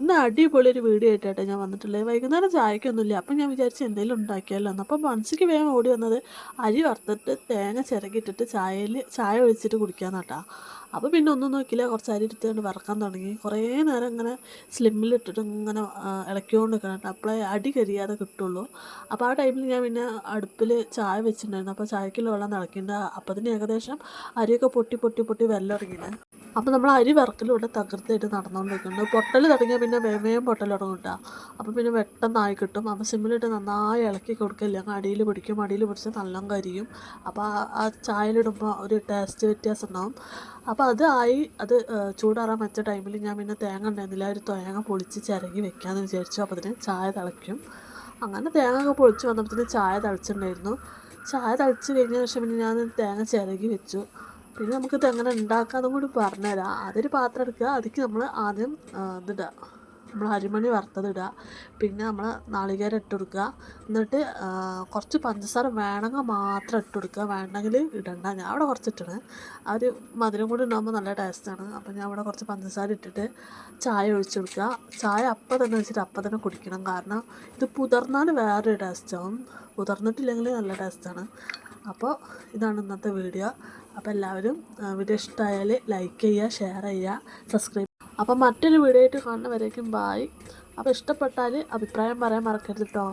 ഇന്ന് അടിപൊളി ഒരു വീഡിയോ ആയിട്ടാണ് ഞാൻ വന്നിട്ടുള്ളത്. വൈകുന്നേരം ചായക്കൊന്നുമില്ല. അപ്പം ഞാൻ വിചാരിച്ചു എന്തെങ്കിലും ഉണ്ടാക്കിയാലോ എന്ന്. അപ്പം മനസ്സിക്ക് വേഗം ഓടി വന്നത് അരി വറുത്തിട്ട് തേങ്ങ ചിരകിയിട്ടിട്ട് ചായ ഒഴിച്ചിട്ട് കുടിക്കാമെന്നാട്ടാ. അപ്പോൾ പിന്നെ ഒന്നും നോക്കിയില്ല, കുറച്ച് അരി എടുത്തുകൊണ്ട് വറക്കാൻ തുടങ്ങി. കുറേ നേരം ഇങ്ങനെ സ്ലിമ്മിലിട്ടിട്ട് ഇങ്ങനെ ഇളക്കിക്കൊണ്ട് നിൽക്കണം കേട്ടോ, അപ്പോഴേ അടി കരിയാതെ കിട്ടുള്ളൂ. അപ്പോൾ ആ ടൈമിൽ ഞാൻ പിന്നെ അടുപ്പിൽ ചായ വെച്ചിട്ടുണ്ടായിരുന്നു. അപ്പോൾ ചായക്കുള്ള വെള്ളം തിളക്കിയിട്ട് അപ്പത്തിന് ഏകദേശം അരിയൊക്കെ പൊട്ടി പൊട്ടി പൊട്ടി വെള്ളം ഇറങ്ങിയിട്ട്. അപ്പോൾ നമ്മൾ അരി വറുക്കലിവിടെ തകർത്തായിട്ട് നടന്നുകൊണ്ടിരിക്കുന്നുണ്ട്. പൊട്ടൽ തുടങ്ങിയാൽ പിന്നെ വേഗം പൊട്ടൽ തുടങ്ങും കേട്ടോ. അപ്പോൾ പിന്നെ പെട്ടെന്നായി കിട്ടും. അപ്പോൾ സിമ്മിലിട്ട് നന്നായി ഇളക്കി കൊടുക്കില്ല, അടിയിൽ പിടിക്കും. അടിയിൽ പിടിച്ച് നല്ല കരിയും. അപ്പോൾ ആ ചായയിലിടുമ്പോൾ ഒരു ടേസ്റ്റ് വ്യത്യാസം ഉണ്ടാവും. അപ്പോൾ അത് ചൂടാറാൻ വെച്ച ടൈമിൽ ഞാൻ പിന്നെ തേങ്ങ ഉണ്ടായിരുന്നില്ല, ഒരു തേങ്ങ പൊളിച്ച് ചിരകി വെക്കാമെന്ന് വിചാരിച്ചു. അപ്പോൾ അതിന് ചായ തിളയ്ക്കും. അങ്ങനെ തേങ്ങ ഒക്കെ പൊളിച്ച് വന്നപ്പോഴത്തേന് ചായ തിളച്ചിട്ടുണ്ടായിരുന്നു. ചായ തിളച്ച് കഴിഞ്ഞ ശേഷം പിന്നെ ഞാൻ തേങ്ങ ചിരകി വെച്ചു. പിന്നെ നമുക്കിത് എങ്ങനെ ഉണ്ടാക്കാമെന്നും കൂടി പറഞ്ഞുതരാം. അതൊരു പാത്രം എടുക്കുക, അതിലേക്ക് നമ്മൾ ആദ്യം ഇതിടുക, നമ്മൾ അരിമണി വറുത്തതിടുക. പിന്നെ നമ്മൾ നാളികേരം ഇട്ട് കൊടുക്കുക. എന്നിട്ട് കുറച്ച് പഞ്ചസാര വേണമെങ്കിൽ മാത്രം ഇട്ട് കൊടുക്കുക, വേണ്ടെങ്കിൽ ഇടണ്ട. ഞാൻ അവിടെ കുറച്ചിട്ടാണ്, ആ ഒരു മധുരം കൂടി ഉണ്ടാകുമ്പോൾ നല്ല ടേസ്റ്റാണ്. അപ്പോൾ ഞാൻ അവിടെ കുറച്ച് പഞ്ചസാര ഇട്ടിട്ട് ചായ ഒഴിച്ച് കൊടുക്കുക. ചായ അപ്പം തന്നെ വെച്ചിട്ട് അപ്പം തന്നെ കുടിക്കണം, കാരണം ഇത് പുതർന്നാൽ വേറൊരു ടേസ്റ്റാവും, പുതർന്നിട്ടില്ലെങ്കിൽ നല്ല ടേസ്റ്റാണ്. അപ്പോൾ ഇതാണ് ഇന്നത്തെ വീഡിയോ. അപ്പോൾ എല്ലാവരും വീഡിയോ ഇഷ്ടമായാൽ ലൈക്ക് ചെയ്യുക, ഷെയർ ചെയ്യുക, സബ്സ്ക്രൈബ്. അപ്പോൾ മറ്റൊരു വീഡിയോ ആയിട്ട് കാണുന്നവരേക്കും ബായ്. അപ്പോൾ ഇഷ്ടപ്പെട്ടാൽ അഭിപ്രായം പറയാൻ മറക്കരുത് കേട്ടോ.